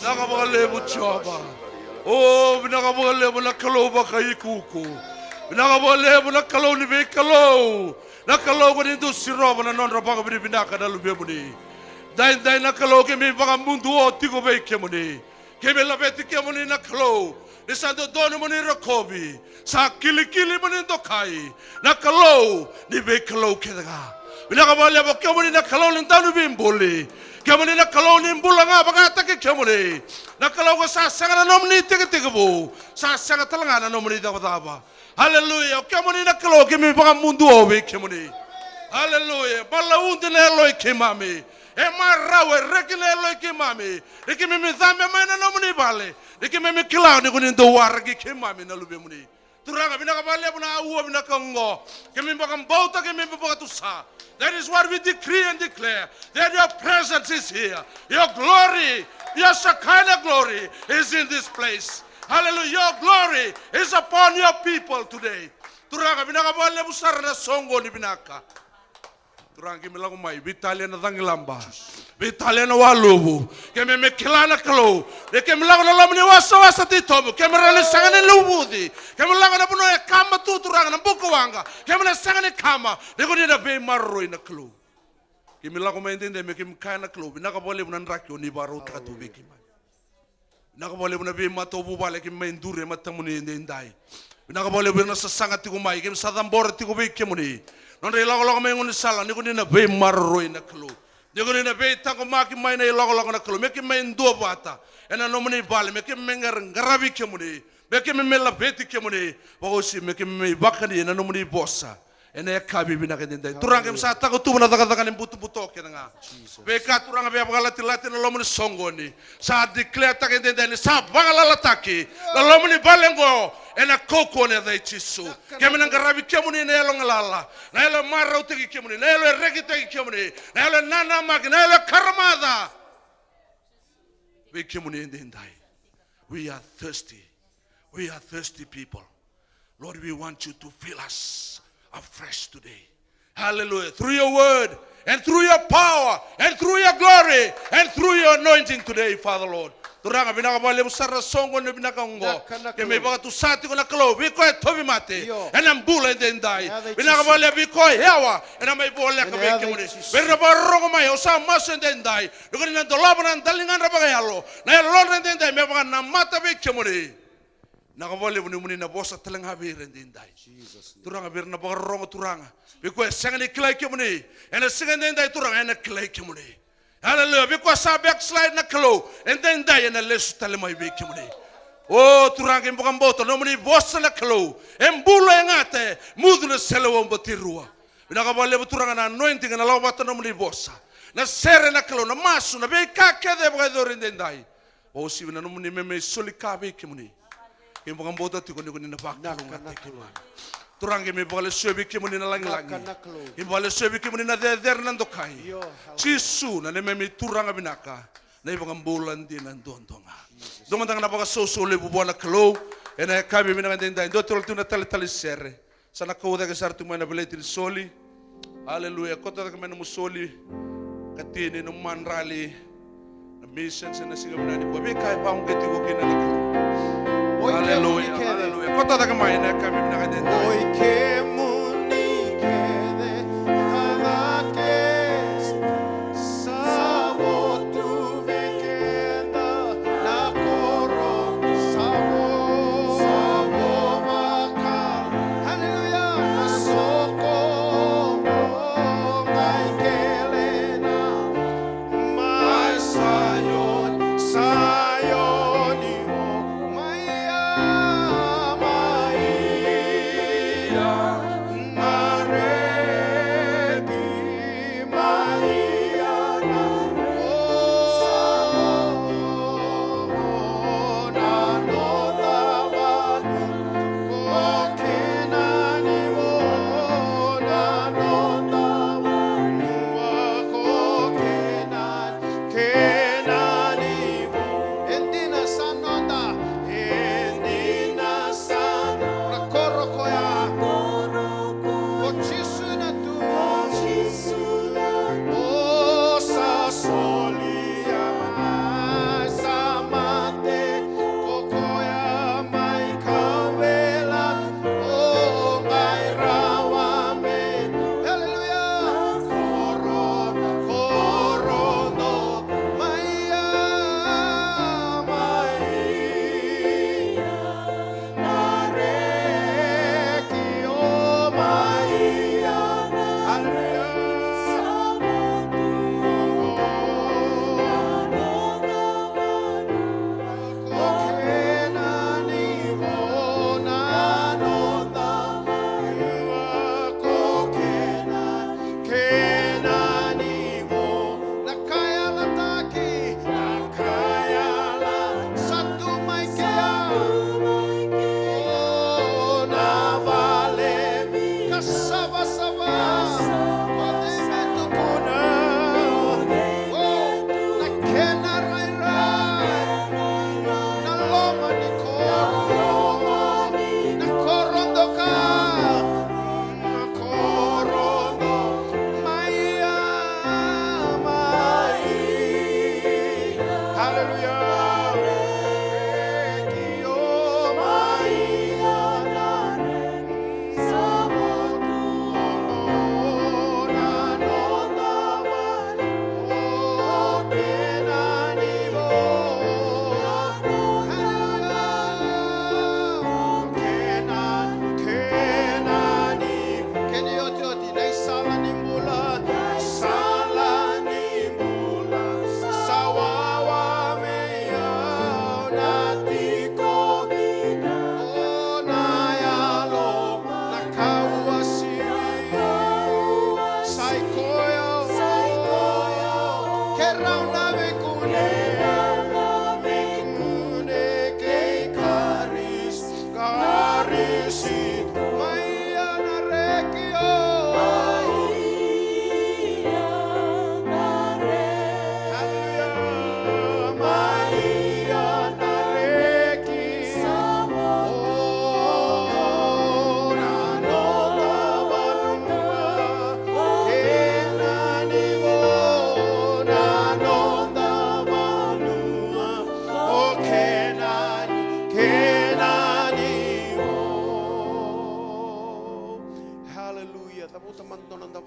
Nakabalebu chaba. Oh, nakabalebu nakaloba kaikuku. Nakabalebu nakalo ni bekalo. Nakalo ko dito si Roba na non Roba ka binaka na lubemuni. Dai nakalo ke mi baka mundu o tigo beke muni. Ke me labeti ke muni nakalo. Ni santo dono muni rakobi. Sa kili muni dokai. Nakalo ni bekalo ke daga. Nakabalebu ke muni nakalo lintanu bimboli. Kemuni na kalau ni mbulanga bangata ke kemuni na kalau ko sa sanga na nomni tege bu sa sanga talanga na nomni da ba hallelujah kemuni na kalau kemi banga mundu obe kemuni hallelujah balaunde na loy kemami e marawe rekile loy kemami ekemi mi zambe mana nomni bale ekemi mi kila ni kunin do wargi kemami na lube muni turanga binaka bale buna uwa binaka ngo kemi banga bauta kemi banga tusa. That is what we decree and declare, that your presence is here. Your glory, your Shekinah glory is in this place. Hallelujah. Your glory is upon your people today. Turanga binaka bale busara na songo ni binaka. Turanga milago mai Vitalia na dangilamba. Vitalia na walubu. Keme mekilana kalo. Keme milago na lamni wasa titobu. Keme rale sangane lubudi. Keme milago na puno ya kama tu turanga na buku wanga. Keme na sangane kama. Neko ni na be marroi na kalo. Keme milago maintende me keme kaya na kalo. Binaka bole bunan rakyo ni baro takatu beki mai. Binaka bole bunan be matobu bale keme maindure matamuni ndai. Binaka bole bunan sasanga tiku mai. Keme sadambore tiku beki muni. Nonde ilago mengun sala ni kuni na be marroi na kalo. Niko na be tango maki mai na ilago na kalo. Meki main dua bata. Ena nomuni bale meki mengar ngarabi kemuni. Meki memela beti kemuni. Wagosi meki me bakani na nomuni bossa. Ena kabi binaka dendai. Turang kem sa tako tu na taka ni butu ke nga. Beka turang be lati na lomuni songoni. Sa declare taka dendai ni sa bangala lataki. Na lomuni balengo. Ena koko ne dai chisu. Kemina ngarabi kemuni na elo ngalala. Na elo marau teki kemuni. Na elo regi teki kemuni. Na elo nana maki. Na elo karamada. We kemuni dendai. We are thirsty. We are thirsty people. Lord, we want you to fill us afresh today. Hallelujah. Through your word and through your power and through your glory and through your anointing today, Father Lord. Turanga binaka bale busara songo ne binaka ngo. Keme baka tu sati ko na kalo biko e tobi mate. Enam bula ndai. Binaka bale biko hewa. Enam mai bole ka beke muni. Berna barongo mai osa mas ndai. Dukoni na dolaba na dalingan ra baka yalo. Na lolo ndai me baka na mata beke muni. Nakabole muni na bosa talang habir ndai. Turanga berna baka rongo turanga. Biko e sangani klai ke muni. Ena sangani ndai turanga ena klai ke muni. Hallelujah. Because sa backslide na kalo. And then die na lesu talemay beki muni. Oh, turang im bukang boto. No muni bosa na kalo. Embulo yang ate. Mudu na selawang batirua. Binakabali turang na anointing na lawata no muni bosa. Na sere na kalo. Na masu na beka kede baka dorin den dai. Oh, si na no muni meme solika beki muni. Im bukang boto tiko ni kuni na bakta. Turang kemi bole sebi kemuni na lang-langi. Imbole sebi kemuni na der nando kai. Cisu na memi turang abinaka. Na ibang bulan din nandondonga. Dumandang na baka sosole bubuan na kalo. Ena kami minang dindain. Dotol tu na tali sere. Sana kauda ka sartu mana beleti soli. Hallelujah. Kota ka mana musoli. Katini no manrali. Na mission sa nasingamunan ni Bobi kay paung kiti ko kinala. Hallelujah. Hallelujah. Kota ka mana kami minang dindain. Hoy que muni quede cada que sabo tu bekenda la corro sabo maka hallelujah soko mai kelena mai sayoni maya maya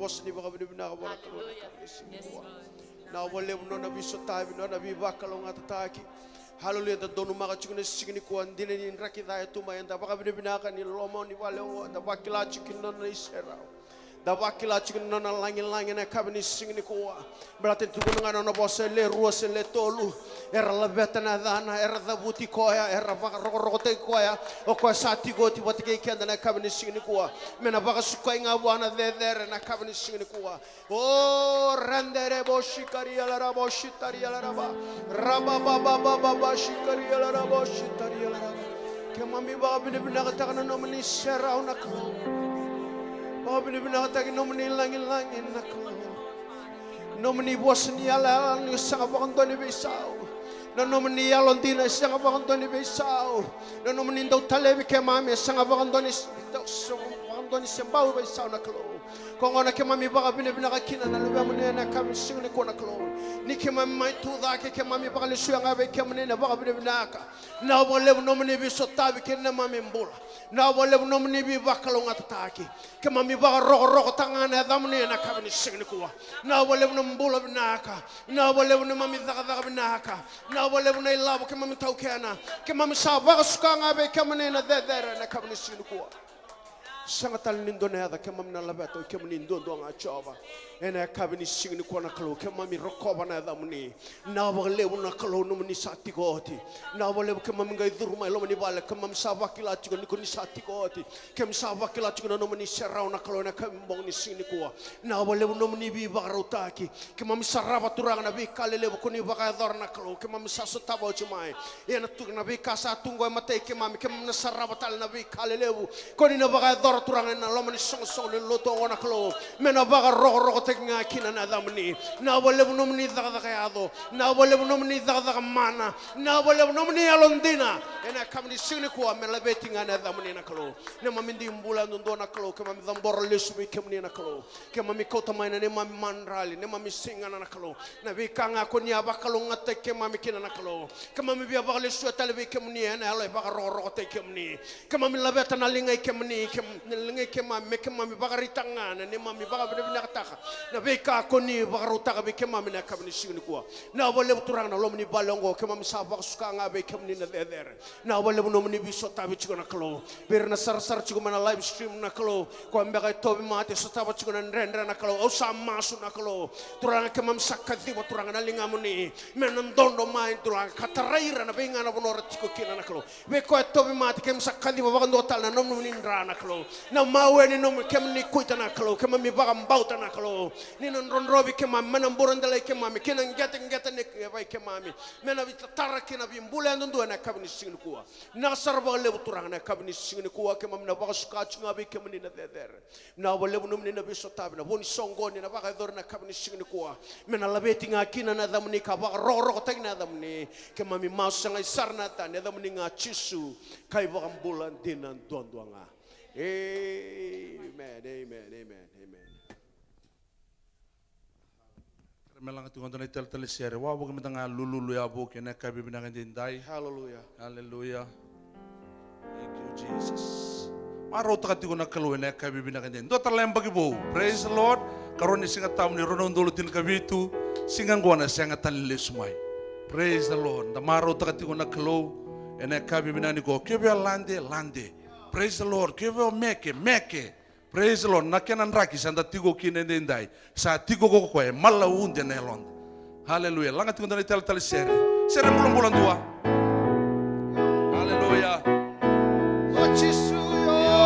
boss ni baka binibina ka bona kalona kabini singni kuwa. Na wale no na biso tabi no na bibaka lo ngatataki. Hallelujah da donu maka chukune singni kuwa ndine ni nraki daya tuma yanda baka binibina ka ni lomo ni wale o da bakila chukin no na isera. Da bakila chukin no na langin na kabini singni kuwa. Berarti tukunungan no boss le ruas le tolu. Era la betana dana era da buti koya era baka rokote koya o ko sati goti watike kenda na kabini singni kuwa. Mena baka sukai ngabwana there na kabini singni kuwa. Oh rendere boshikari ala raboshitari ala raba. Raba baba baba shikari ala raboshitari ala raba. Kemami baka binibina katakana nomini sera unaklo. Baka binibina kataki nomini langin naklo. Nomini bosni ala ni sanga bakantoni besau. No nomini alondina sanga bakantoni besau. No nomini do talebi kemami sanga bakantoni sembau besau naklo. Kongona kemami baka binibina kakina na lubya munena kami singni kona klo. Ni kemami mai tu dake kemami baka lisu yang abe kemani na baka binibina ka. Na wale nomini bisotabi kena mami mbula. Na wale nomini bi baka lo ngatataki. Kemami baka roko tangana damuni na kami singni kuwa. Na wale mbula binaka. Na wale mami zaka binaka. Na wale ilabu kemami taukena. Kemami sabaka suka ngabe kemani na dedere na kami singni kuwa. Sangat lindo na hada kemam na labato kemam lindo do nga chova ena kabini singni kona kalo kemam rokoba na hada muni na wale na kalo no muni sati goti na wale kemam ngai durma lo muni bala kemam sabakila chigo ni kuni sati goti kem sabakila chigo no muni serau na kalo na kembong ni singni kuwa na wale no muni bi barutaki kemam saraba turang na bi kalele kuni baka dor na kalo kemam sasu tabo chumai ena tu na bi kasa tungo mate kemam na saraba tal na bi kalele kuni na baka dor turangan na lomani song ni loto ona klo mena baga rogo tek nga kina na damni na wale nomni daga yado na wale nomni daga mana na wale nomni alondina ena kamni singni ko mela betinga na damni na klo ne mamindi mbula ndo na klo kema mdambor lesumi kemni na klo kema mikota maina ne mami manrali ne mami singa na klo na bikanga ko nya bakalo ngate kema mikina na klo kema mi bia baga lesu talbe kemni na ala baga rogo tek kemni kema mi labeta na linga kemni lengai kemami kemami bagari tangana ne mami baga bina kataka na beka koni bagaru taka be kemami na kabni singni kuwa na wale turang na lomni balongo kemami sabak suka ngabe kemni na there na wale nomni bisota be chigona klo ber na sar chigo mana live stream na klo ko mbega tobi mate sota ba chigona ndrendra na klo o sama su na klo turang kemam sakati bo turang na lingamuni menan dondo mai turang kataraira na benga na bonora chiko kina na klo be ko tobi mate kem sakati bo bagando tal na nomni ndra na klo na mawe ni nom kemni kuita na klo kemami bagam bauta na klo ni non ronrobi kemami manam borandale kemami kenan ngata ne bay kemami mena bitara kina bi mbule ndo na kabni singni kuwa na sarba le buturang na kabni singni kuwa kemami na baga suka chunga bi kemni na der na wale nom ni na bisotabi na boni songo ni na baga dor na kabni singni kuwa mena labeti ngakina na damni ka baga roro tag na damni kemami masanga sarna ta na damni nga chisu kai baga mbulan dinan dondoanga. Amen, amen, amen, amen. Melang tu konten itel telesiare. Wah, bukan tengah lulu ya bu kena kabi binang dindai. Hallelujah. Hallelujah. Thank you Jesus. Maro tak tu kena keluar nak kabi binang dindai. Do terlem bagi bu. Praise the Lord. Karoni singa tamu ni ronon dulu tin kabi tu singa guana singa tanile sumai. Praise the Lord. Da maro tak tu kena keluar nak kabi binang ni go. Kebia lande. Praise the Lord. Kebia meke. Praise the Lord. Nakenan raki sanda tigo kine dendai. Sa tigo ko koe mala unde nelon. Hallelujah. Langa tigo dani tel sere. Sere bulan dua. Hallelujah. Kochisu yo.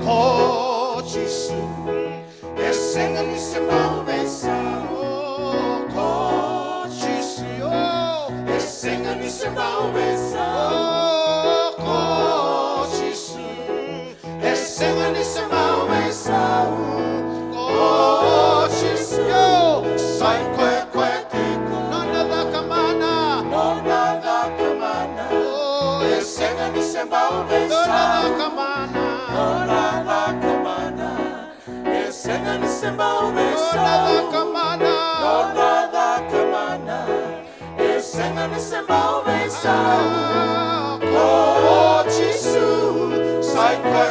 Kochisu. Esenga ni se malvesa. Kochisu yo. Esenga ni se malvesa. Senga ni semau mesau, oh Chisio, sai kwe tiku, nona da kamana, oh senga ni semau mesau, nona da kamana, senga ni semau mesau, nona da kamana, senga ni semau mesau, oh Chisu, sai kwe.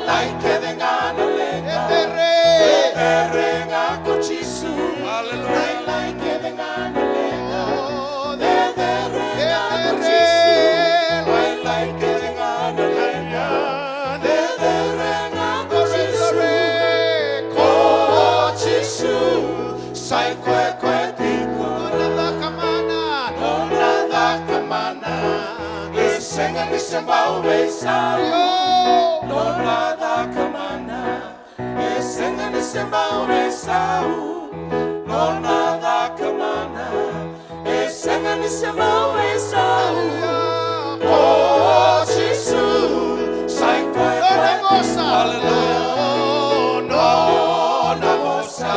Lai, dereng aku cisu. Hallelujah. Lai ke dengan lenga. Dereng aku cisu. Lai ke dengan lenga. Dereng aku cisu. Ko cisu. Sai kwe kwe tiku. Nada kamana. Isenga nisembau besau. Non nada kamana. Isenga nisembau besau. Non nada kamana. Isenga nisembau besau. Oh Jesus, sai kwe kwe Hallelujah. non amosa.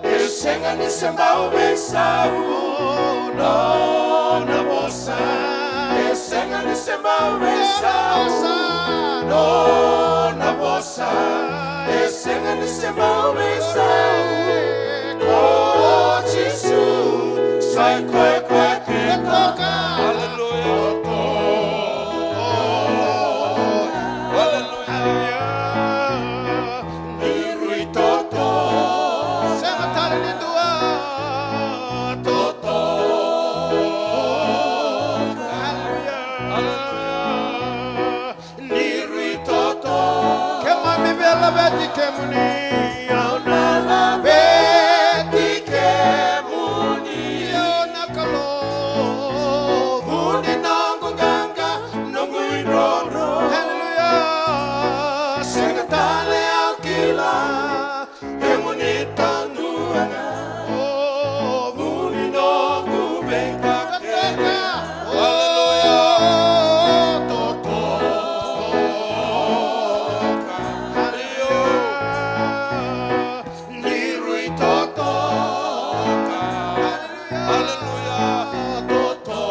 Isenga nisembau besau. Non amosa. Isenga nisembau besau. Non amosa. Isenga nisembau besau. Oh Jesus, sai kwe kwe tikoka. Hallelujah. Nirui toto. Sema tali ni dua. Toto. Hallelujah. Nirui toto. Kemami bela beti kemuni. Auna la beti kemuni. Yona kalo. Buni nangu ganga. Nungu iroro. Hallelujah. Sengatale akila. Kemuni tanuanga. Oh, buni nangu beka keka. Hallelujah. Toto. Hallelujah. Nirui toto. Hallelujah. Toto.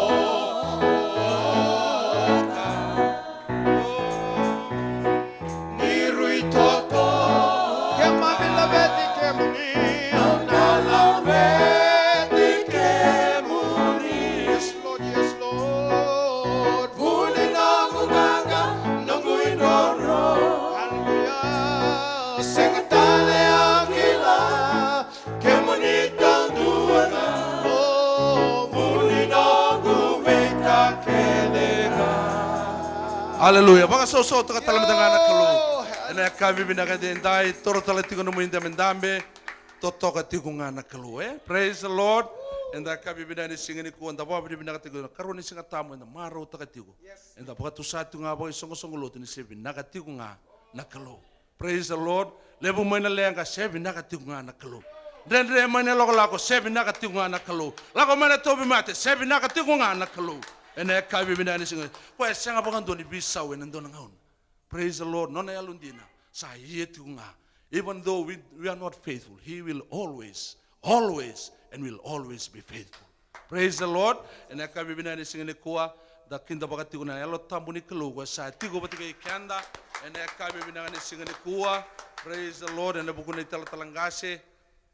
Nirui toto. Kemami la beti kemuni. Auna la beti kemuni. Yes Lord, yes Lord. Buni nangu ganga, nangu inoro. Hallelujah. Sengatale akila. Kemuni tanduana. Oh, buni nangu beka kelega. Hallelujah. Baka so taka talam dengan kalu. Ena kami binaga dendai toro tala tigo no muinda mendambe totoka tigo ngana kalu. Praise the Lord. Enda kami binaga singini ku anda bawa binaga tigo karuni singa tamu enda maro taka tigo. Enda baka tu satu ngabo isongo songo lotu ni sebi naga tigo nga na kalu. Praise the Lord. Lebu maina lenga sebi naga tigo nga na kalu. Dendre maina loko lako sebi naga tigo nga na kalu. Lako maina tobi mate sebi naga tigo nga na kalu. Ena kami binaga singini. Kwa senga baka ndoni bisa wena ndona ngaun. Praise the Lord. Nona yalundina. Sa yetunga. Even though we are not faithful, He will always, and will always be faithful. Praise the Lord. And I can be binani singing kuwa. Da kinda baka tigo na yalo tambu ni kaluwa. Sa tigo batiga ikanda. And I can be binani singing kuwa. Praise the Lord. And I buku na talatalangase.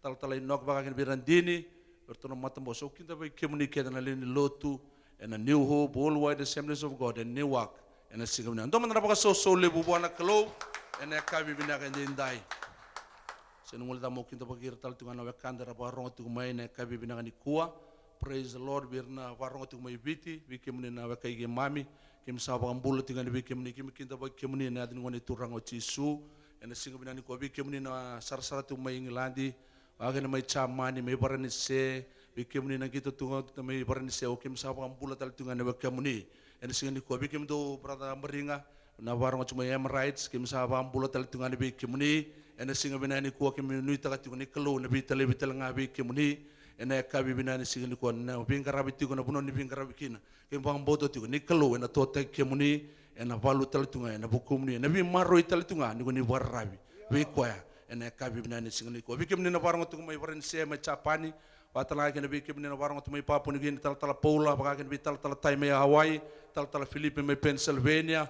Talatala inok baka kin birandini. Bertono matambo. So kinda baka communicate na lini lotu. And a new hope, worldwide assemblies of God, and new work. And a single man. Don't know so lebu buana kalo. And a kabi binaga and then die. Senumul da mokin to bagir tal tunga na kanda ra barong tu mai na kabi binaga ni kuwa. Praise the Lord. Birna barong tu mai biti. Bikim na wakai ge mami. Kim sa bang bulo tinga ni bikim ni kim kinta bag kim ni na din ngoni turang o chisu. And a single man ni kuwa bikim ni na sarsara tu mai ngilandi. Aga na mai chamani mai barani se. Bikim ni na gitu tunga mai barani se. O kim sa bang bulo tal tunga na wakai ni. And a single ni kuwa bikim do brother Maringa. Na warung cuma rights kim sa bang bulo tal tunga ni bikim ni. Ena singa binani kuwa kimi nui taka tiku ni kalu na bitale bitale ngabi kimuni ena kabi binani singa ni kuwa na bingarabi tiku na buno ni bingarabi kina kim bang boto tiku ni kalu ena tota kimuni ena valu tali tunga ena bukumuni ena bi maro itali tunga ni kuni warabi bi kuya ena kabi binani singa ni kuwa bi kimuni na warung tiku mai waran se mai chapani watala kena bi kimuni na warung tiku mai Papua New Guinea tala Paula baka kena bi tala Tai mai Hawaii tala Philippines mai Pennsylvania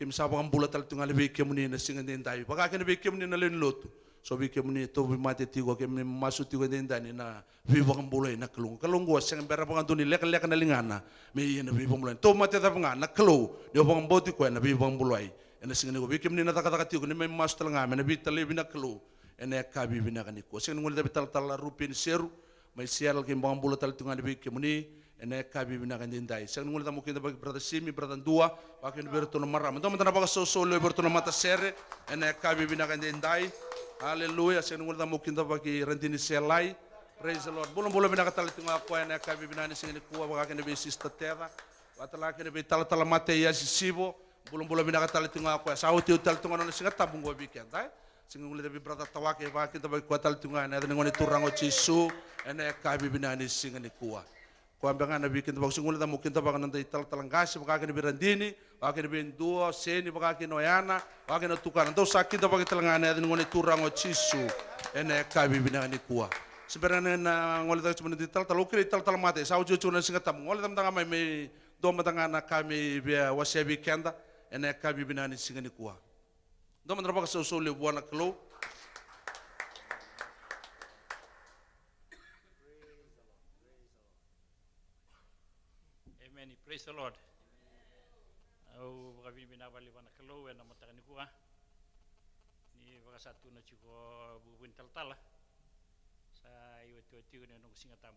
kim sabang bulat tal tungal be kemuni na singa den dai baka ken be kemuni na len lotu so be kemuni to be mate tigo kem masu tigo den dai na be bang bulai na kelung go seng bera bang tuni lek na lingana me yen be bang bulai to mate ta bang na kelo de bang boti ko na be bang bulai ena singa go be kemuni na taka tigo ni me mas tal nga me na be tale bi na kelo ene kabi binakan ni kuwa. Sing ngul tapi tal rupin seru mai sial ke mbang bula tal tungan bi ke muni ene kabi binakan dindai. Sing ngul tamu kita bagi brother Simi brother dua pakai bertono maram. Então mantana baka so le bertono mata sere ene kabi binakan dindai. Haleluya. Sing ngul tamu kita bagi rentini selai. Praise the Lord. Bulan binakan tal tungan kuwa ene kabi binakan sing ni kuwa baka kene bi sister terra. Watala kene bi tal mate ya sisibo. Bulan binakan tal tungan kuwa sauti tal tungan no singa tabung go biken dai. Sing ngul tapi brother tawake ba kita bagi kuwa tal tungan ene ngoni turango cisu ene kabi binakan sing ni kuwa. Kuwa banga na bikin tabak sing ngul tamu kita baka nanti tal ngasi baka kene bi randini baka kene bi duo seni baka kene oyana baka kene tukan. Então sakit baka tal ngane ene ngoni turango cisu ene kabi binakan ni kuwa. Sebenarnya na ngol tak cuma di tal ukir tal mate sau cucu na singa tam ngol tam tanga mai dom tanga na kami bia wasabi kenda ene kabi binani singa ni kuwa dom ndra baka so le buana klo. Amen. Praise the Lord. Au baka binabali bana klo na mataka ni kuwa ni baka satu na chuko bubuin tal sa iwatu na nung singa tamu.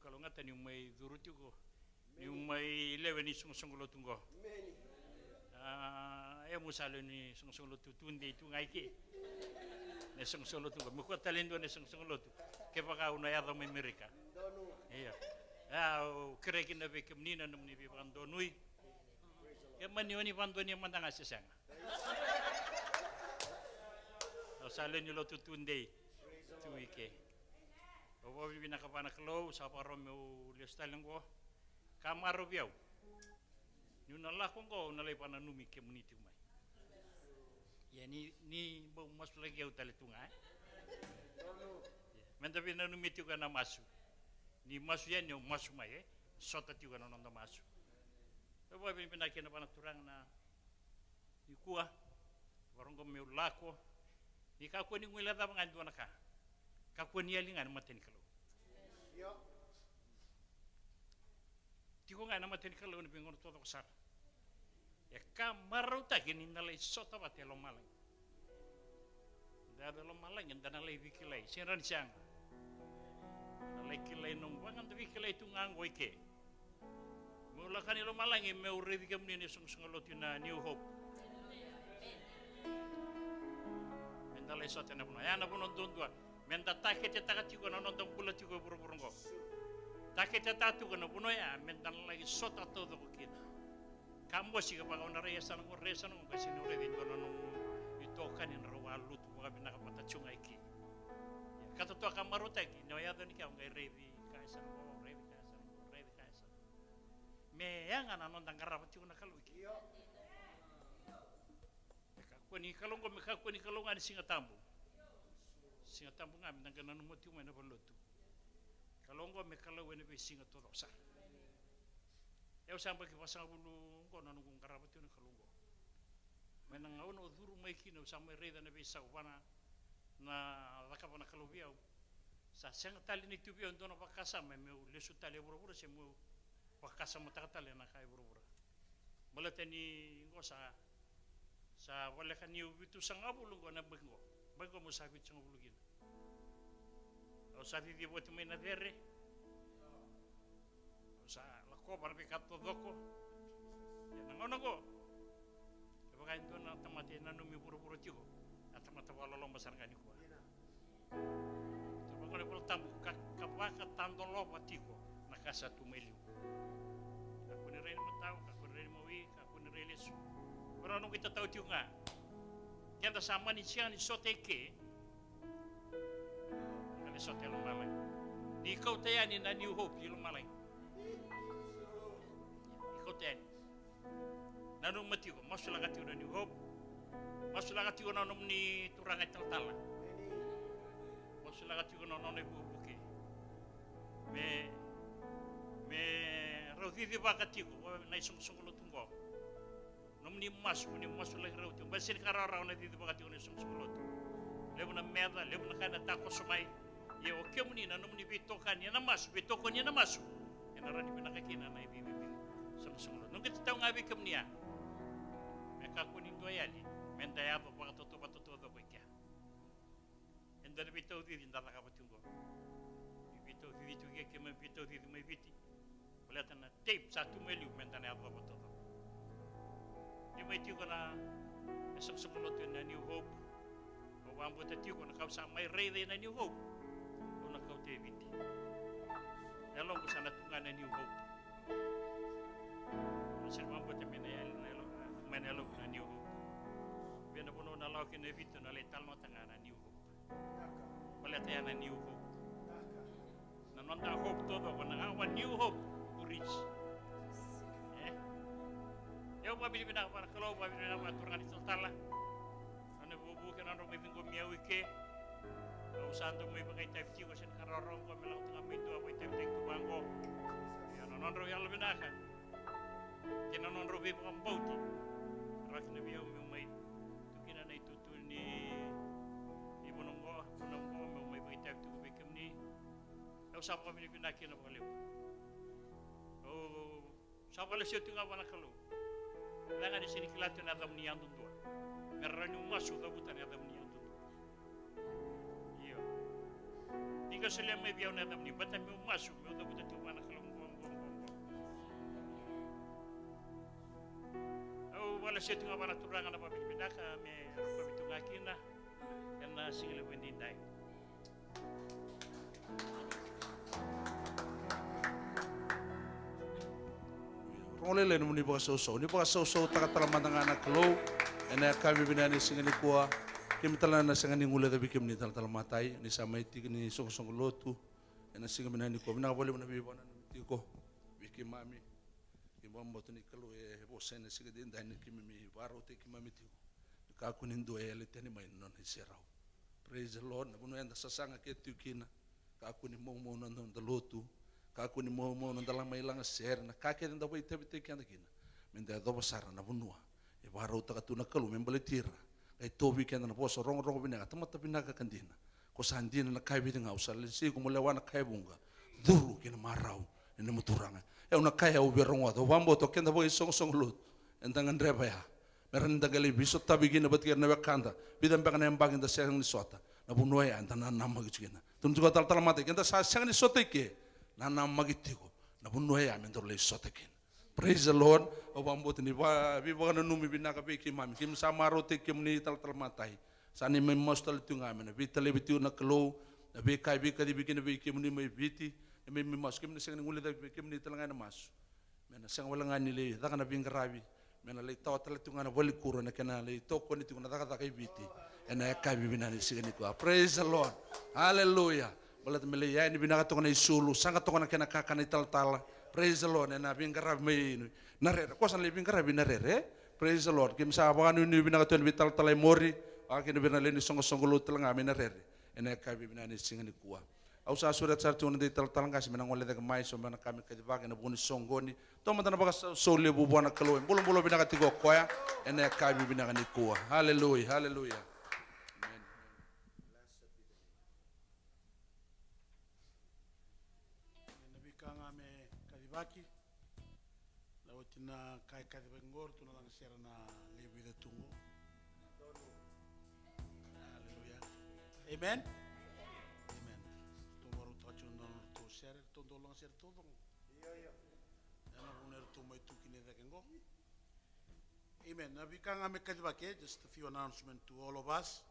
Kalau ngata ni umay duruti ko, ni umay 11 ni sungsunglo tunggo. Musalo ni sungsunglo tutunde itu ngaiki. Ni sungsunglo tunggo. Mukha talendo ni sungsunglo tu. Kaya baka unayado may Amerika. Iya. Kerekin na bekem nina nung ni bibakan donui. Kaya maniwani pandoni ang mandanga sisang. Salen yung loto tunday tuwike. Bawa bibina ka pa naklo sa paro mo listalang ko. Kamaro biyaw. Yung nalakong ko nalay pa nanumi ke muniti umay. Yan ni ba mas lagi yaw talitunga. Menda bina numiti ka na masu. Ni masu yan yung masu may sota tiyo ka na nanda masu. Bawa bibina kina pa naturang na ni kuwa. Warong ko may ulako. Ni kako ni ngwila da mga duwa naka. Kako ni alingan matin kalau. Tiko nga na matin kalau ni bingon todo kasar. Ya kamaro ta kini nalay sota bate lo malang. Da lo malang yan nalay bikilay. Siran siyang. Nalay kilay nung bangan da bikilay tu ngangoy ke. Mula kanilo malang e meu redigam ni sung-sungalot na New Hope. Dalai sote na puno. Yana puno dondua. Menda take te takati ko na nondong bulati ko buru-buru ngo. Take te tatu ko na puno ya. Menda lagi sota todo ko kita. Kambo si ka baka una reyasan ko kasi no revi ko na nung itokan in rawalu tu baka binakapata chunga iki. Kata to ka marutagi no ya doni ka ngai revi kaisan ko revi. Me yang ana nondang karapat ko na kalu iki. Kuni kalongo meka kuni kalonga di singa tambu ngami nanga nanu moti umay na balotu kalongo meka lawe na be singa todo sa eu samba ki pasang bulu ko nanu kung karabati na kalongo may nangaw na uduru may kinaw sa may reda na be sa upana na lakapa na kalubiyaw sa siyang tali ni tubiyaw doon na pakasama may lesu tali bura-bura siya mo pakasama takatali na kaya bura-bura malata ni ngo sa wala ka niyo itu sang abulong ko na bago mo sabit sang abulugin o sa di buat may nadere o sa lako barbi kato doko yan ang ko baka ito na tamati na numi puro-puro tiko at tamata wala lang basar ka ni ko so baka na tamu kapaka tandolo patiko nakasa tumeliw ako ni rin matao ako ni rin mawi ako ni rin lesu. Pero nung kita tahu juga, kita sama ni siang ni soteke, kali sote lumalay. Di kau tayan ni na New Hope di lumalay. Ikaw tayan. Nanong mati ko, masulagat yun na New Hope, masulagat yun na nung ni turangay taltala, masulagat yun na nung ni bubuke. Me roti di bakat ko, na isung-sungulot tunggo. Ni mas lagi raut tu. Basin kararau na dito bakati unih sungsulot. Lebu na merda, lebu na kana tako sumay. Ye oke muni na num ni bitokan ya na mas, bitokon ya na masu. Ya na rani pinakakina na ibibi sungsulot. Nung kita tahu ngabi kem niya. Meka kuning doyali. Menda ya apa baka toto enda le bitau di ndala ka patungo bitau di tu ke me bitau di me biti boleh tana tape satu meliu mentane apa betul dia mai tiu kana esok sebelum tu na New Hope o wambo te tiu kana kau sa mai rei na New Hope ona kau te biti elo ko sana tunga na New Hope masih wambo te mena elo na New Hope bena bono na lau ke ne vito na le talma tanga na New Hope boleh te na New Hope na nonda hope todo kana awa New Hope to reach eu pabili bina para kalau pabili bina para turun di tala ane bubu ke nando me vingo miau ike usando me pakai type tigo sen karorong ko melang tengah mintu apa type tek tu bangko ya nonro ya lebih naka kena nonro be pambauti rak ne biau me mai tu kina na itu tu ni ibonongo me mai pakai type tu be kemni eu sapa pabili bina kina boleh oh sapa le situ ngapa nak kalau Langa di sini kelihatan ada meniang tundua. Merahnya masuk ke bukan ada meniang tundua. Iya. Tinggal selama biar ada meniang, betul mau masuk, mau tak bukan tu mana kalau buang. Oh, wala situ ngapa nak turang ada apa pindah ke me apa itu ngakina, karena single wendindai. Role le muni ba so taka tala mandanga na klo ena kami binani singani kuwa kim tala na singani ngule da bikim ni tala matai ni samai tik ni song lotu ena singani binani ko na boleh na bi bana ni ko bikim mami imam botu ni klo e bo sene sigadi ndani kimi mi baro te kimi mami ti ka kunin do ele tani mai non hiserau praise the lord na bunu enda sasanga ke tukina ka kunin mo non da lotu kaku ni mo nandala mai langa ser na kake nda bai tebe te kanda kina menda do basara na bunua e baro ta katuna kalu membele tira ai tobi kenda na poso rong bina tamata bina ka kandina ko sandina na kai bidinga usal si ko molewana kai bunga duru kina marau ene muturanga e una kai au beronga do wambo to kenda boy song lut endangan reba ya merenda gali biso tabi gina batkir na bekanda bidam bekana embang inda serang ni sota na bunua ya anda na namma gina tun juga tal mate kenda sa serang ni sota ke nana magitigo na bunno ya mendor le sotekin praise the lord o bambot ni ba bi ba na numi binaka be kim mam kim samaro te kim ni tal matai sani me mostal tunga me na bitale bitu na klo na be kai be kadi bikin be kim ni me biti me mas kim ni seng ngule da be kim ni tal ngana mas me na seng wala ngani le da kana bingarabi me na le taw tal tunga na wali kuro na kana le to ko ni tunga da ka kai biti ena kai bi binani sigani ko praise the lord hallelujah balat mele ya ni binaka tokana isulu sanga tokana kena kakana tal praise the lord na bingara me narere kosan le bingara binarere praise the lord kim sa ba ni binaka ton vital talai mori akin bina le ni songo lu telanga minarere ena ka bi binani singani kuwa au sa surat sar tun de tal ngas menang ole de mai so mana kami ka dibaga na buni songoni to mata na baka so le bu bona kalo bolo binaka tigo koya ena ka bi binaka ni kuwa hallelujah Baki lawatina kai kai bengor tuna lang share na lebi de tungo haleluya amen to waru to chuno to share to do long share to do ana uner to mai tu kine da kengo amen na bikanga me kai baki just a few announcement to all of us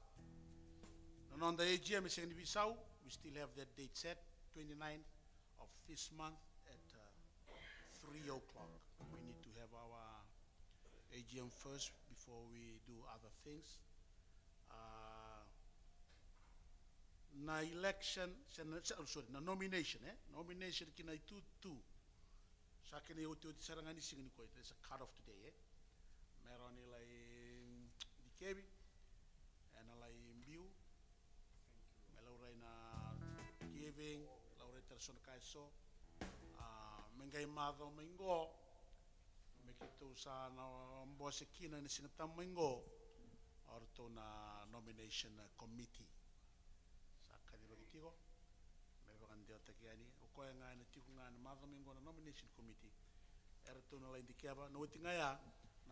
and on the AGM is in Bissau we still have that date set 29th of this month 3 o'clock. We need to have our AGM first before we do other things. Na election, na nomination, nomination kina itu tu. Sakini utu di sarangani singini ko. There's a cut off today, Meron ilay di kebi, and ilay mbiu. Melauray na giving, lauray terson kaiso. Mengai mado mengo mekito sa na mbose kina ni sinaptam mengo or to na nomination committee sa kadiba kitiko me bakan dia takiani o ko nga na tiku nga na mado mengo na nomination committee to na la indikiaba no tinga ya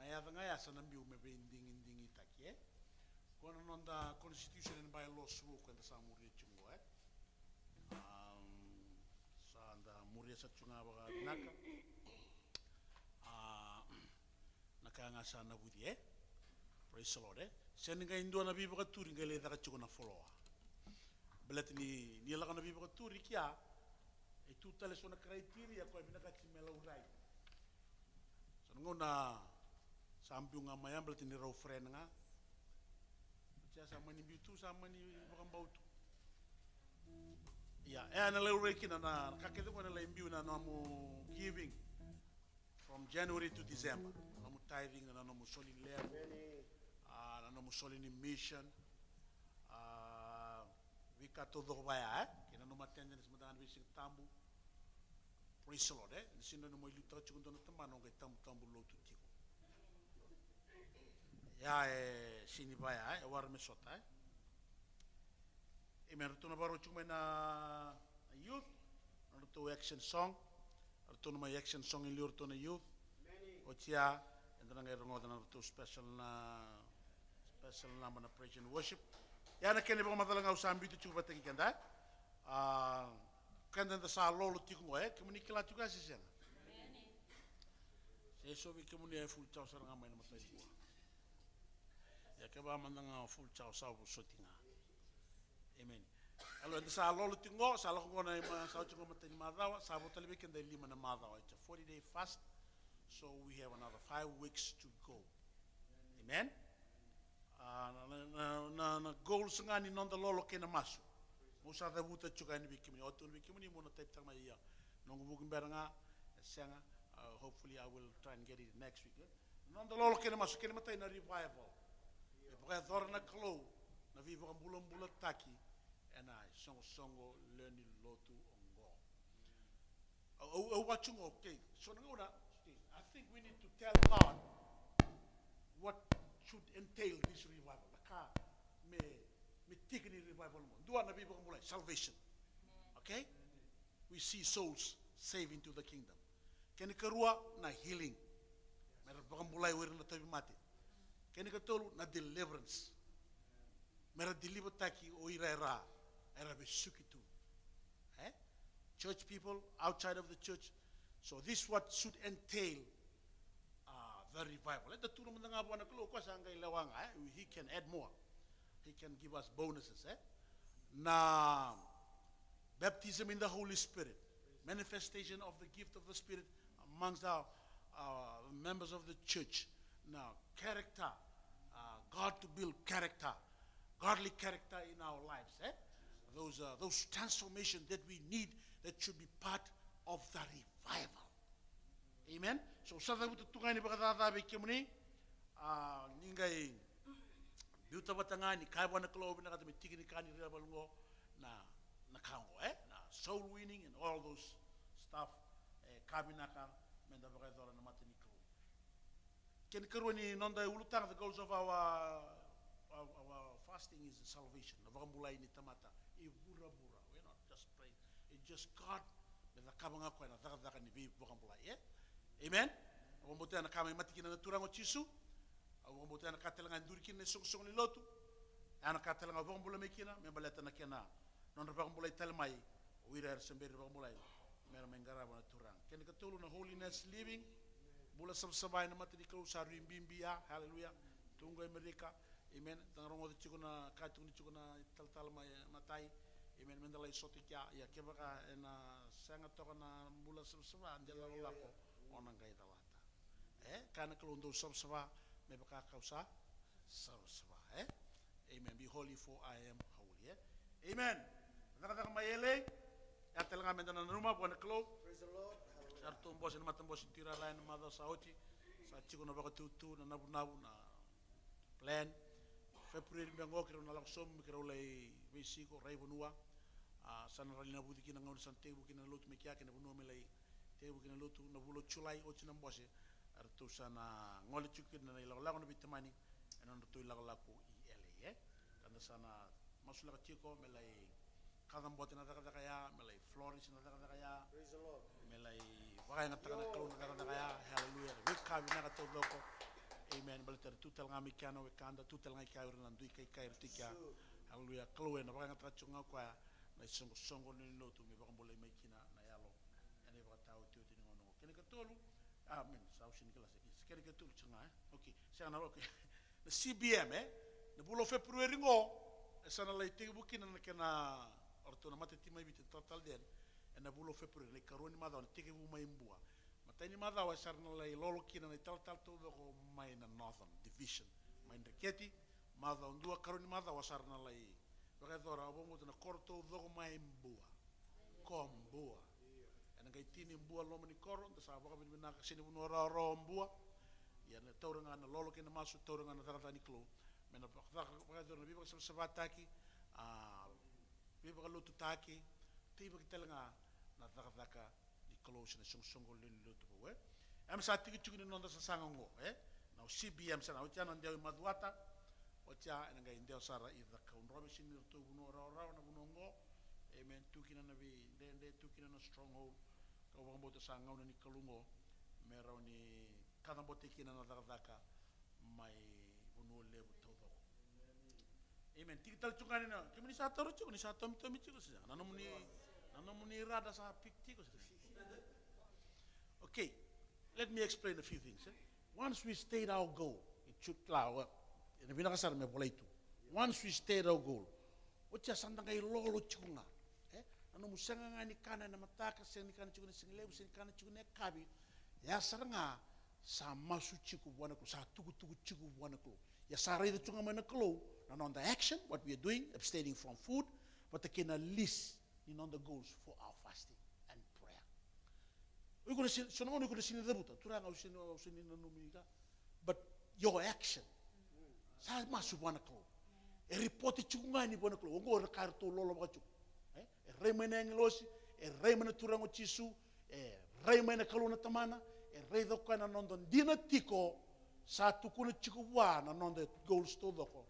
na ya sa nambiu me binding takie Kona non da constitution and bylaws suo kwenda sa muria chungo sa anda muria sa chunga baga naka naka nga sa na budi praise the Lord sen nga indo na biba ka turi nga le da ka chungo na follow belet ni la kana biba ka turi kia e tutte le sono criteria ko bina ka timela urai so ngona sambiunga mayam belet ni raw friend nga sama ni bitu sama ni bakang bautu ya ana le reki na kakete ko na le mbiu na no giving from January to December no tithing na no soli level na no soli ni mission wika todo baya kina no attendance madan wising tambu praise the Lord sindo no mo luta chundo no tamano ngai tambu lo tutiko ya sini baya war me sota merto na baro chuma na youth to action song to na action song in lurto na youth otia endana ngai rongo na to special na mana praise and worship ya na kene ba madala ngau sambi tu chuba teki kanda kanda da sa lolo tiku kemuni kila tuka sisen so vi kemuni full chau saranga mai na matai ya ke ba mandanga full chau sa bu sotinga amen alo da sa lolo tingo sa lo ngona ma sa chungo matai madawa sa bo talibe kenda lima na madawa it's a 40-day fast so we have another 5 weeks to go amen na goals ngani non da lolo ke na masu mo sa da buta chuka ni bikimi o tun bikimi mo na type tama ya nongo bugin beranga senga hopefully I will try and get it next week non da lolo ke na masu ke na matai na revival Dor na klo na vivo ang bulang taki and I songo learning lotu ongo watching okay so I think we need to tell God what should entail this revival me tikini revival mo dua na vivo ang salvation okay we see souls saved into the kingdom kani karua na healing mer bakang mulai wir na tabi mati kani katolu na deliverance mera deliver taki o era be sukitu church people outside of the church so this what should entail the revival the turu mendanga buana klo ko sanga ilawanga he can add more he can give us bonuses na baptism in the Holy Spirit manifestation of the gift of the Spirit amongst our members of the church now character God to build character, godly character in our lives. Those transformations that we need that should be part of the revival. Amen. So sada butu tungani bakada be kemuni ningai biuta batanga ni kai wana klobe na katimi tigini kani revival ngo na kango na soul winning and all those stuff kabinaka menda bakada na matini Ken karuni nonda ulutang the goals of our fasting is salvation. Navambulai ni tamata. Ibura. We're not just praying. It's just God. Benda kabanga ko na daga ni bi bokambulai. Amen. Awambote na kama matiki na turango chisu. Awambote na katelanga ndurikin ne song ni lotu. Ana katelanga bokambula mekina membaleta na kena. Non bokambulai telmai. Wira sembere bokambulai. Mera mengara na turang. Ken katulu na holiness living. Bula sabay na matini ko sa rimbimbiya hallelujah tungo Amerika amen tangarongo de chikuna katuni chikuna tal matai amen mendalay sotikya ya kebaka na sanga to na bula sabay andela lako onang kay talata kana klondo sabay me baka kausa sabay amen be holy for I am holy amen nakataka mayele ya telanga mendana rumah buana klo praise the Lord Sartum bos na matambos tira lain mada saoti sa chiko na baka tutu na nabu na plan February mengo kiro na laksom kiro lay basico ray bunua sana rali na budi kina ngau sante bu kina lutu mekia kina bunua melay te bu kina lutu na bulo chulai o china bose artu sana ngoli chukin na ilaw na bitamani anon tu ilaw lako ile kanda sana masula chiko melay kadang bote na daga ya melay Flores na daga ya praise the Lord melay Waka nga taka na kalo na kaya hallelujah wika bina ka todo ko Amen. Balita tu talanga mi kana we kanda tu talanga kai ora ndui kai tika. Hallelujah. Kloe na banga trachunga kwa na songo ni lotu mi banga boleh mai kina na yalo. Ene ba tau tu tini ngono. Kene ka tolu. Amen. Sau sini kelas iki. Kene ka tolu changa Okay. Saya na okay. Na CBM na bulo Februari ngo sana lai tiga bukina na kena orto na mate timai bit total den. Na bulo Februari le karoni madao na tiga bu mai mbua. Matani madao sarna lai lolo kina na tal tu ko mai na Northern Division. Mai ndaketi madao ndua karoni madao sarna lai. Baka dora abongo na korto do mai mbua. Kombua. Ena kai tini mbua lo mani koro nda sa baka bina ka sini buno ro mbua. Ya na tauranga na lolo kina masu tauranga na taratani klo. Mena baka dora biba sa sabataki biba ka lutu taki tiba kitelanga na tarataka di close na songo lulu tu we. Am sa tiki chukini nonda sa sangongo na CBM sana o tiana ndio maduata o tia nga ndio sara ida ka unrobe sini tu buno ra na bunongo amen tukina na bi ndende tukina na stronghold ka wa mbote sa ngauna ni kalungo mera ni kana bote kina na tarataka mai buno lebu todo amen tiki tal chungani na kimini sa toro chukuni sa tom chiko sa nanomuni rada sa pikti ko sa. Okay, let me explain a few things. Once we state our goal, it should cloud. Once we state our goal, ocha sandanga ilolo chunga. Ano musanga ngani kana na mataka seni kana chunga singlebu seni kana chunga kabi. Ya saranga sa masu chiku buana ko sa tugu chiku buana ko. Ya sarai the chunga mana ko. And on the action, what we are doing, abstaining from food, but they can list in on the goals for our fasting and prayer. We could see so no we could see the buta. Turanga usini na numika. But your action. Sa masu buana ko. E report chunga ni buana ko. Ngo na karto lolo ba chu. E remena nglosi, e remena turango chisu, e remena kaluna tamana, e redo kana nondon dina tiko sa tukuna chiku wa na nonde goals to doko.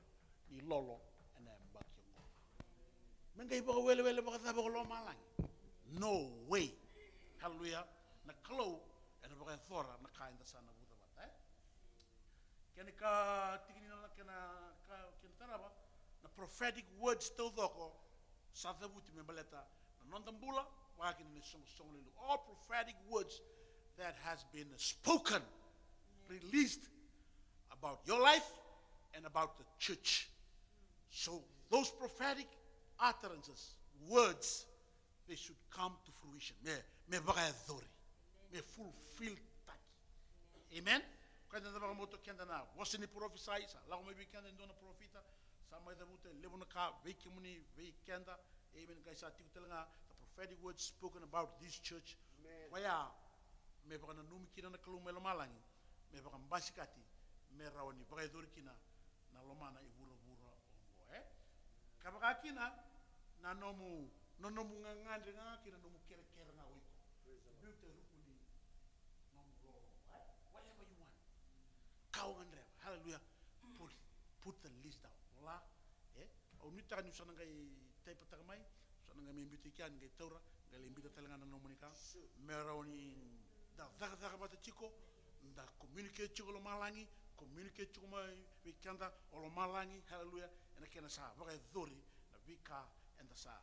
Ni lolo and mbakyo. Menga iba wele baka taba ko lo malang. No way. Hallelujah. Na klo and baka thora na kain da sana buta bat. Kene ka tikini na kena taraba na prophetic words to doko sa buti membaleta na nondambula wakin ni song all prophetic words that has been spoken, released about your life and about the church. So those prophetic utterances, words, they should come to fruition. Me bagayadori. Me fulfill taki. Amen? Kanda na bagamoto kenda na. Wasini prophesy sa. Lago may kenda ndona profita. Sa may dabute levo na ka veki muni vekenda. Amen. Guys, I think the prophetic words spoken about this church. Waya me bagana numi kina na kalumelo malangi. Me bagam basikati. Me rawani bagayadori kina na lomana iburo buro ongo kabaka kina na nomu ngangande ngakina nomu kere na wiko beauty rukuni nomu lolo whatever you want kau ngandre hallelujah put the list down la au nita ni sana ngai type tagamai sana ngai mbiti kyan ngai taura ngai limbita talanga na nomu nika meroni da bata chiko nda communicate chiko lo malangi communicate chuma wikanda olo malangi hallelujah and akena sa baka dhori na vika and sa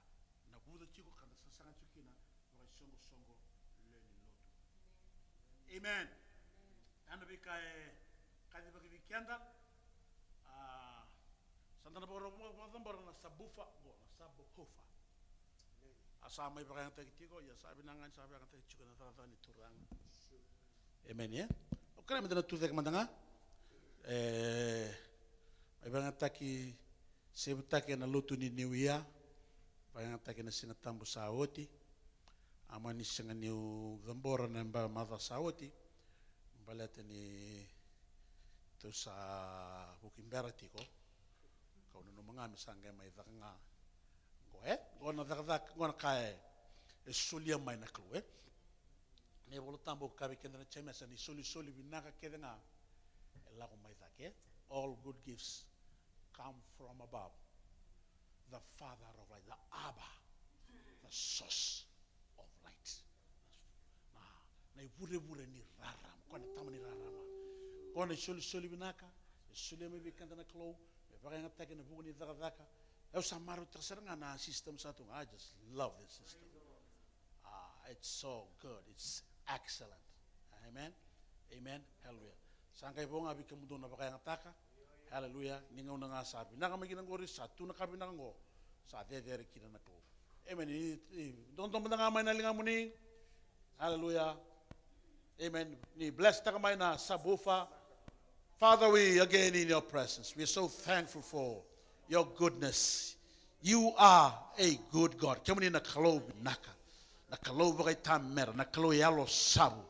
na buda chiko kanda sa sanga chukina baka songo leni lotu amen and vika kadi baka vikanda sandana bora na sabufa na sabuhofa asa mai baka ngata kitiko ya sabi nangan sabi ngata chukina tata ni turang amen ya okara medana tuze kamandanga ay bangataki sebutaki na lutu ni niwia bangataki na sinatambu saoti amani singa niu gambora na mba madha saoti balete ni to sa bukimbera tiko kauna no mangami sanga mai dhanga gona dhagdak gona kae sulia mai na klo ne bolo tambo kabe kendra chemesa ni soli binaka kedenga all good gifts come from above, the Father of light, the Abba, the source of light. Na ibure ni raram, kwa na tamani rarama. Kona soli binaka, soli me bikanta na klo, me bakanga take na buku ni daka. Eu samaru terserang na system satu. I just love this system. It's so good. It's excellent. Amen. Amen. Hallelujah. Sangkai bonga bikamudo na bakanga taka. Hallelujah. Ningaw na nga sabi. Nakamagin ng gori satu nakabi na ngo. Sa dedere kina na klo. Amen. Don't nga may nalinga mo ni. Hallelujah. Amen. Ni blessed ka may na sabufa. Father, we again in your presence. We are so thankful for your goodness. You are a good God. Kamo ni nakalo naka. Nakalo bagay tamer. Nakalo yalo sabu.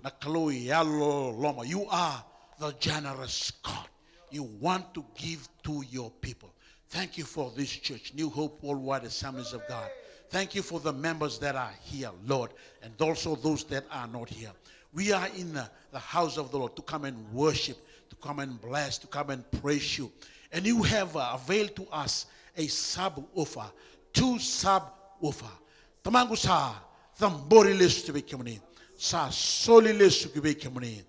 Nakalo yalo loma. You are the generous God. You want to give to your people. Thank you for this church, New Hope Worldwide Assemblies of God. Thank you for the members that are here, Lord, and also those that are not here. We are in the house of the Lord to come and worship, to come and bless, to come and praise you. And you have availed to us a sub-offer, 2 sub-offer. Tamangu sa thambori lesu tibe kemuni, sa soli lesu tibe kemuni.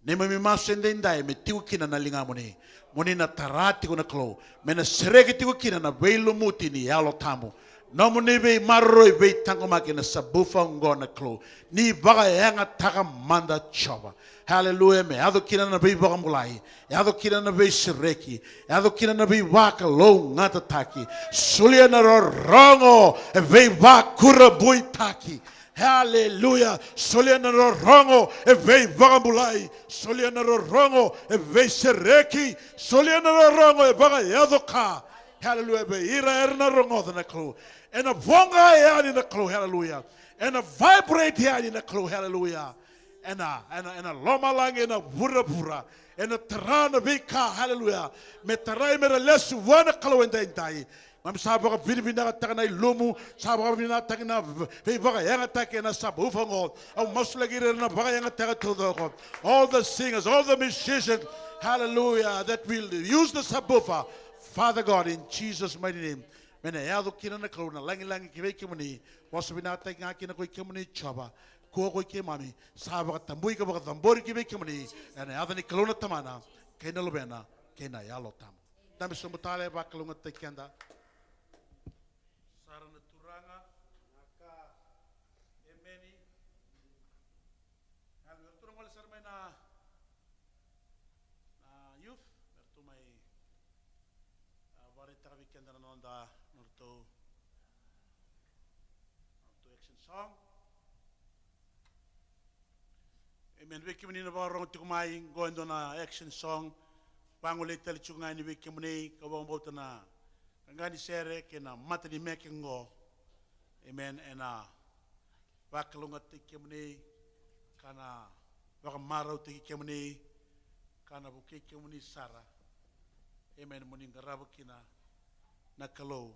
Nema mi masende indai me tiku kina na linga muni, muni na tarati ko na klo, me na seregi tiku kina na veilu muti ni yalo tamu. No muni be maroi be tango makina sabufa ngona klo, ni baga yanga taka manda choba. Hallelujah me, ado kina na be baga mulai, ado kina na be sereki, ado kina na be waka lo ngata taki, sulia na rongo, e be wakura bui taki. Hallelujah. Soliana rongo e vei vagambulai. Soliana rongo e vei sereki. Soliana rongo e vaga yadoka. Hallelujah. Be ira erna rongo na klo. And a vonga ya in the klo. Hallelujah. And a vibrate ya in the klo. Hallelujah. And a loma lang and a pura pura. And a tarana vika. Hallelujah. Me tarai me lesu wana klo and dai. Mam sabaga Filipina takana lumu sabaga Filipina takana baga yanga takana sabufango au maslagire na baga yanga takatodo. All the singers, all the musicians, hallelujah, that will use the sabufa, Father God, in Jesus' mighty name. Mena yado kina na kauna langi langi kiwe kimuni wasubina takana kina koi kimuni chaba ko koi kimami sabaga tambui ka baga tambori kiwe kimuni ena yado ni kauna tamana kena lobena kena yalo tam. Dami sumutale ba kalunga tekenda. Amen. We kimuni na barong tikumai going on a action song. Panguli tali chungai ni we kimuni kabong bota na ngani sere kena matani mekingo. Amen. And wakalunga tikimuni kana wakamaro tikimuni kana buki kimuni sara. Amen. Muning garabu kina nakalo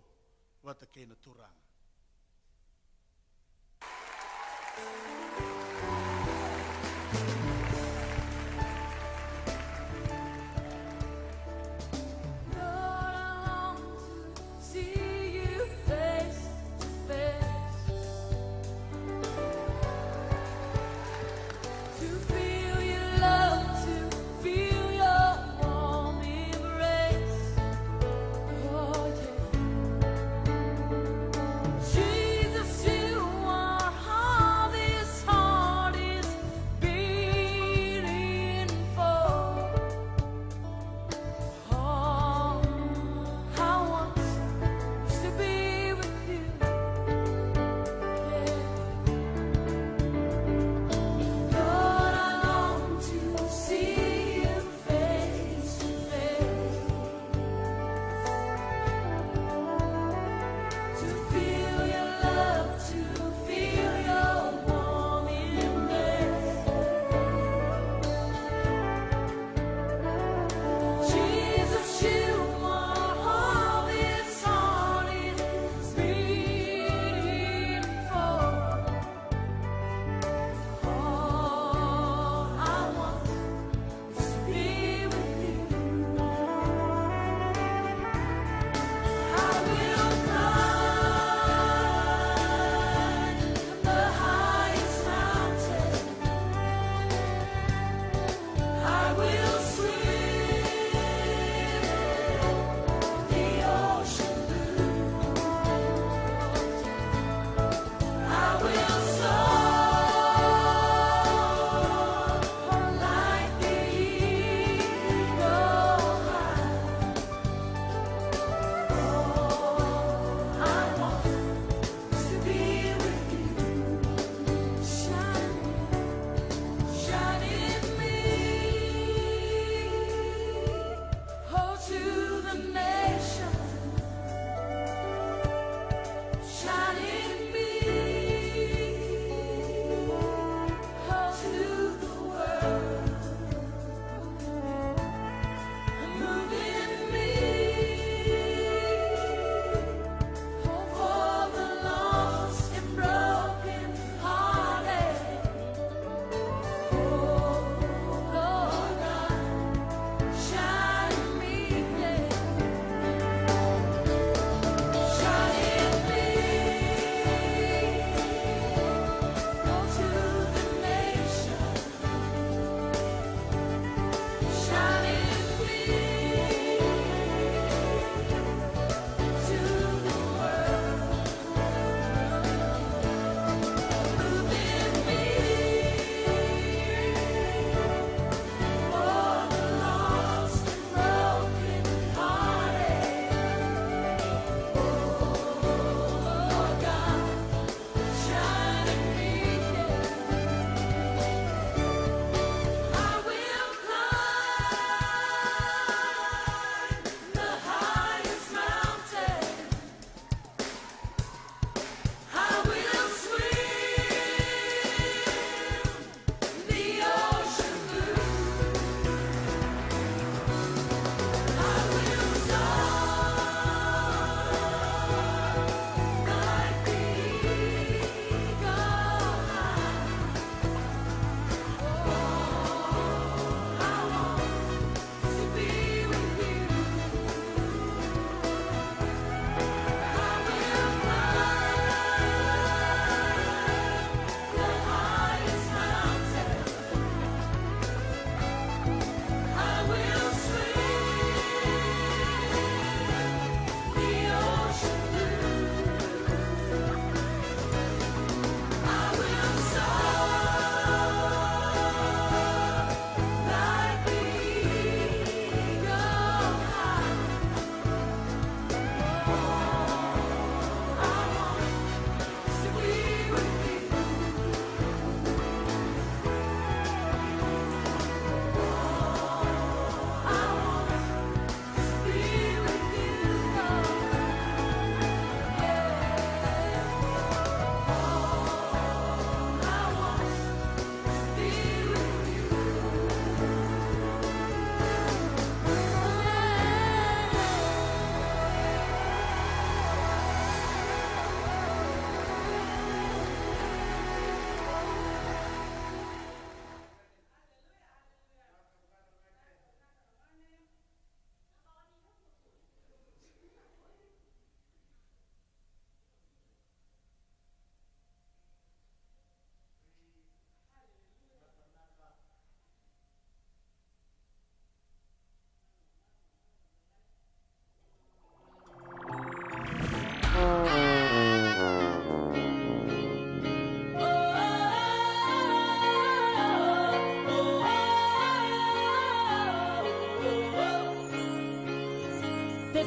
watakena turang. Jesus, you are all this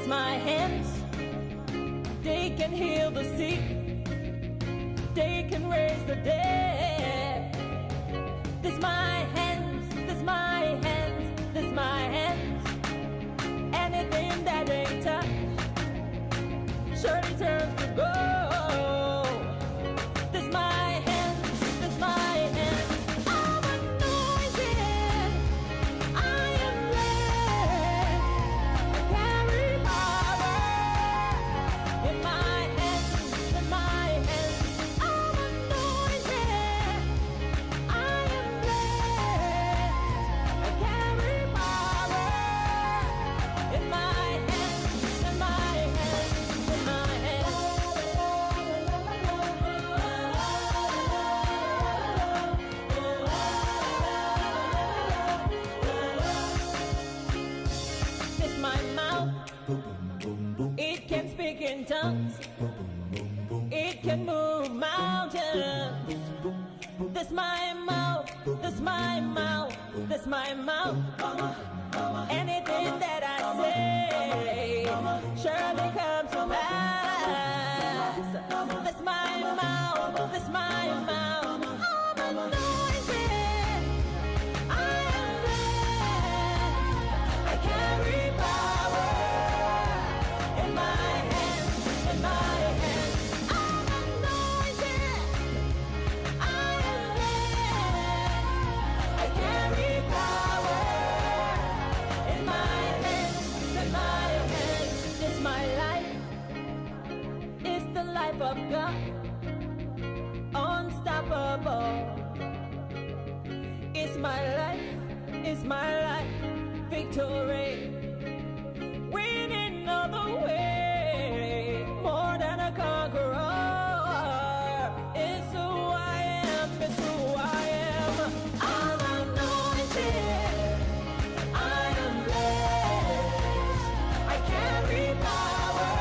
my hands, they can heal the sick, they can raise the dead. This my hands, this my hands, this my hands. Anything that they touch surely turns to gold. This my hands, this my hands. I'm anointed, I am blessed. I carry power in my hands, in my hands. I'm anointed, I am blessed. I carry power in my hands, in my hands, in my hands. This my mouth, it can speak in tongues, it can move mountains. This my mouth, this my mouth, this my mouth. Anything that I say surely comes to pass. This my mouth, this my mouth. I'm anointed, I am blessed. I carry power in my hands, in my hands. I'm anointed, I am blessed. I carry power in my hands, in my hands. This my life is the life of God, unstoppable. It's my life, victory. Winning all the way, more than a conqueror. It's who I am, it's who I am. I'm anointed, I am blessed. I carry power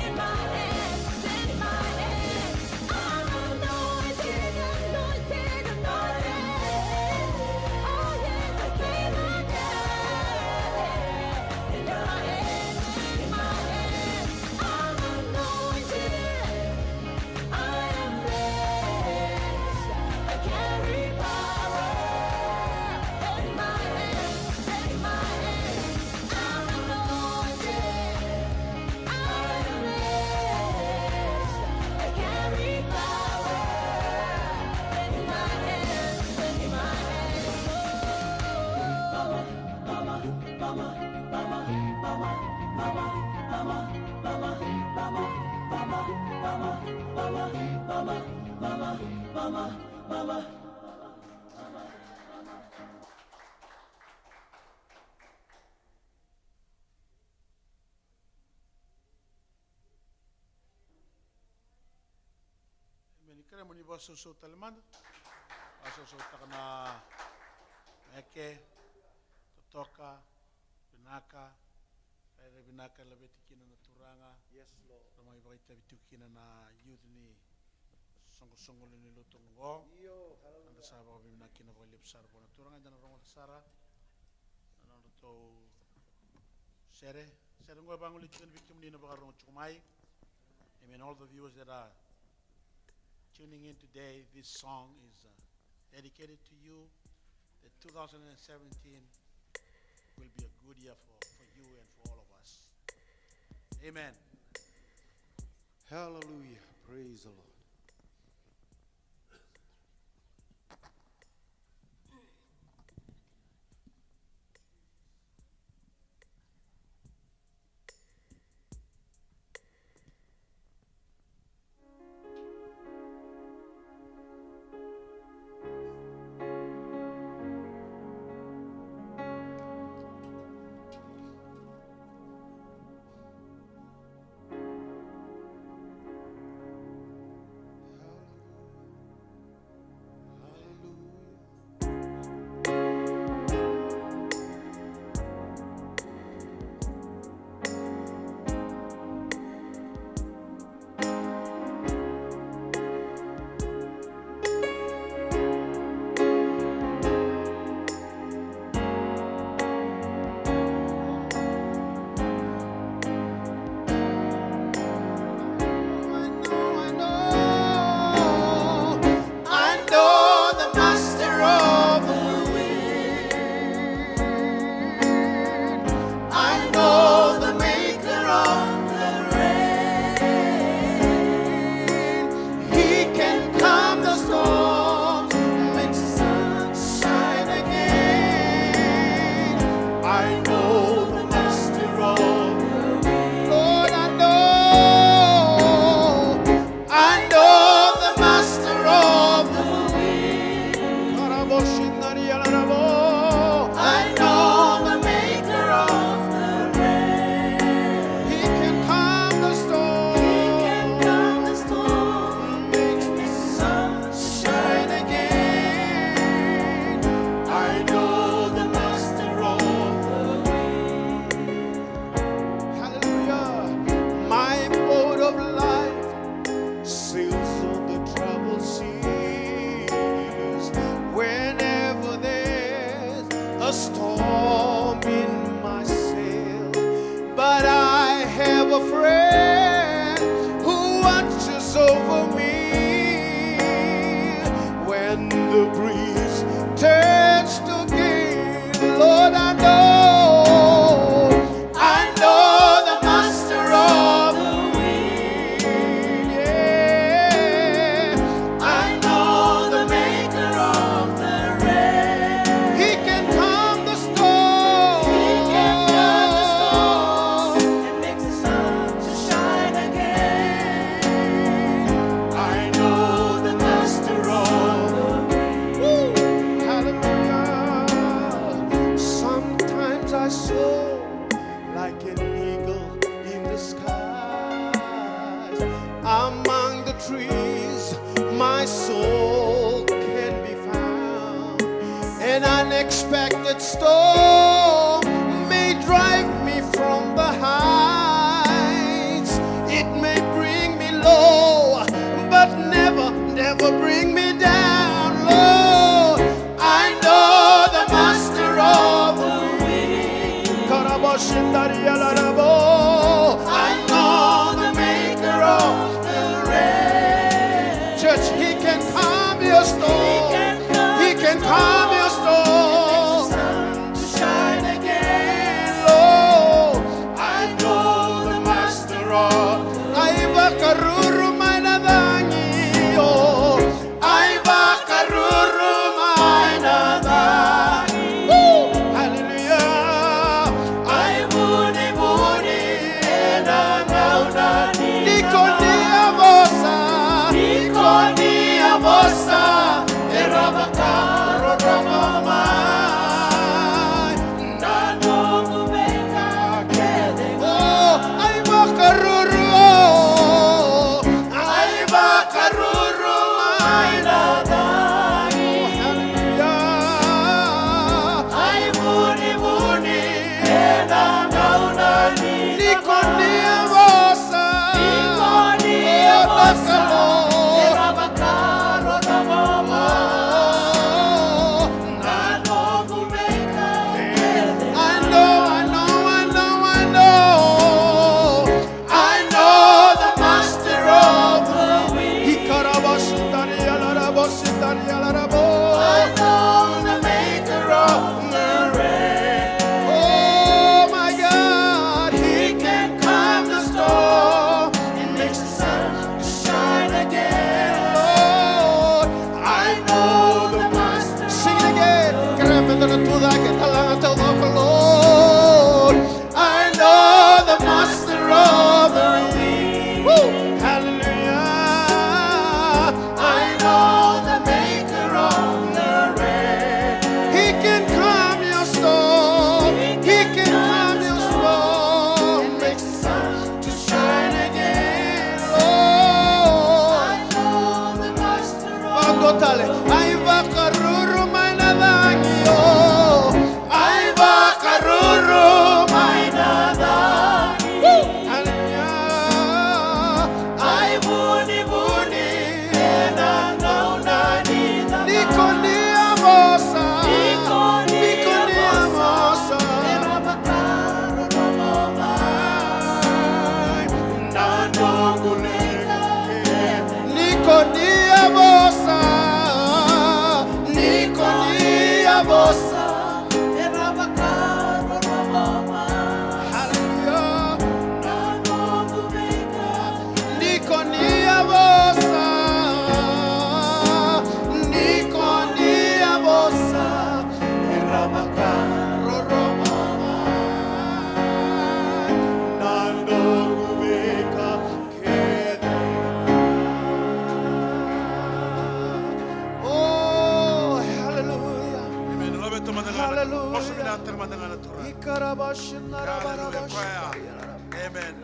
in my hands, in my hands. I'm anointed, anointed, anointed. Oh yes, I came on down. In my hands, in my hands. I'm anointed, I am blessed. I carry power in my hands, in my hands. I'm anointed, I am blessed. I carry power in my hands, in my hands. Mama, mama, mama, mama, mama, mama, mama, mama, mama, mama, mama, mama, mama, mama, mama, mama. Amen. Ikare mo ni boso so talaman. Aso so takana eke totoka binaka kaya binaka labeti kina na turanga. Yes, Lord. Ramai bakita bitu kina na youth ni songo ni lutong go. Yo, Anda sa ba bimna kina ba lipsar po na turanga jana rongo sara. Ano to sere ngo banguli chicken bikim ni na ba rongo chumai. I mean, all the viewers that are tuning in today, this song is dedicated to you. That 2017 will be a good year for you and for all of us. Amen. hallelujah. Praise the Lord. the breeze turns to gale, Lord, I know the master of the wind, yeah. I know the maker of the rain. He can calm the storm. He can calm the storm and makes the sun to shine again. I know the master of the wind. Hallelujah. Sometimes I soar like an eagle in the skies. Among the trees, my soul can be found. An unexpected storm may drive me from the heights. It may bring me low, but never bring me down, Lord. I know the master of the wind. I know the maker of the rain. Church, he can calm your storm. He can calm your storm. To shine again, Lord. I know the master of the wind. Aiba karuru mainadangi, oh. Aiba karuru mainadangi. Hallelujah. Ai buni buni na naunani. Nikonia mosa, erabakaro ramamai. Nanongu beka kede. Oh, aiba karuru, aiba karuru mainadangi. Hallelujah. Ai buni buni na naunani. Nikonia mosa, erabakaro ramamai. Nanongu beka kede. I know the master of the wind. I know the maker of the rain. Oh my God, he can calm the storm and makes the sun to shine again, Lord. I know the master. Sing it again. Lord, I know the master of the wind. Woo! Hallelujah. I know the maker of the rain. He can calm your storm. He can calm your storm. Makes the sun to shine again, Lord. I know the master of the wind. Aiba karuru mainadangi, oh. Aiba karuru mainadangi. Hallelujah. Ai buni buni na naunani. Nikonia mosa, erabakaro ramamai. Nanongu beka kede. Nikonia mosa, erabakaro ramamai. Hallelujah. Nanongu beka kede. Nikonia mosa, erabakaro ramamai. Nanongu beka kede. Oh, hallelujah. Amen. Lobe to madangana. Hallelujah. Posso minanta madangana tura. Ikarabashin Hallelujah. Prayer. Amen.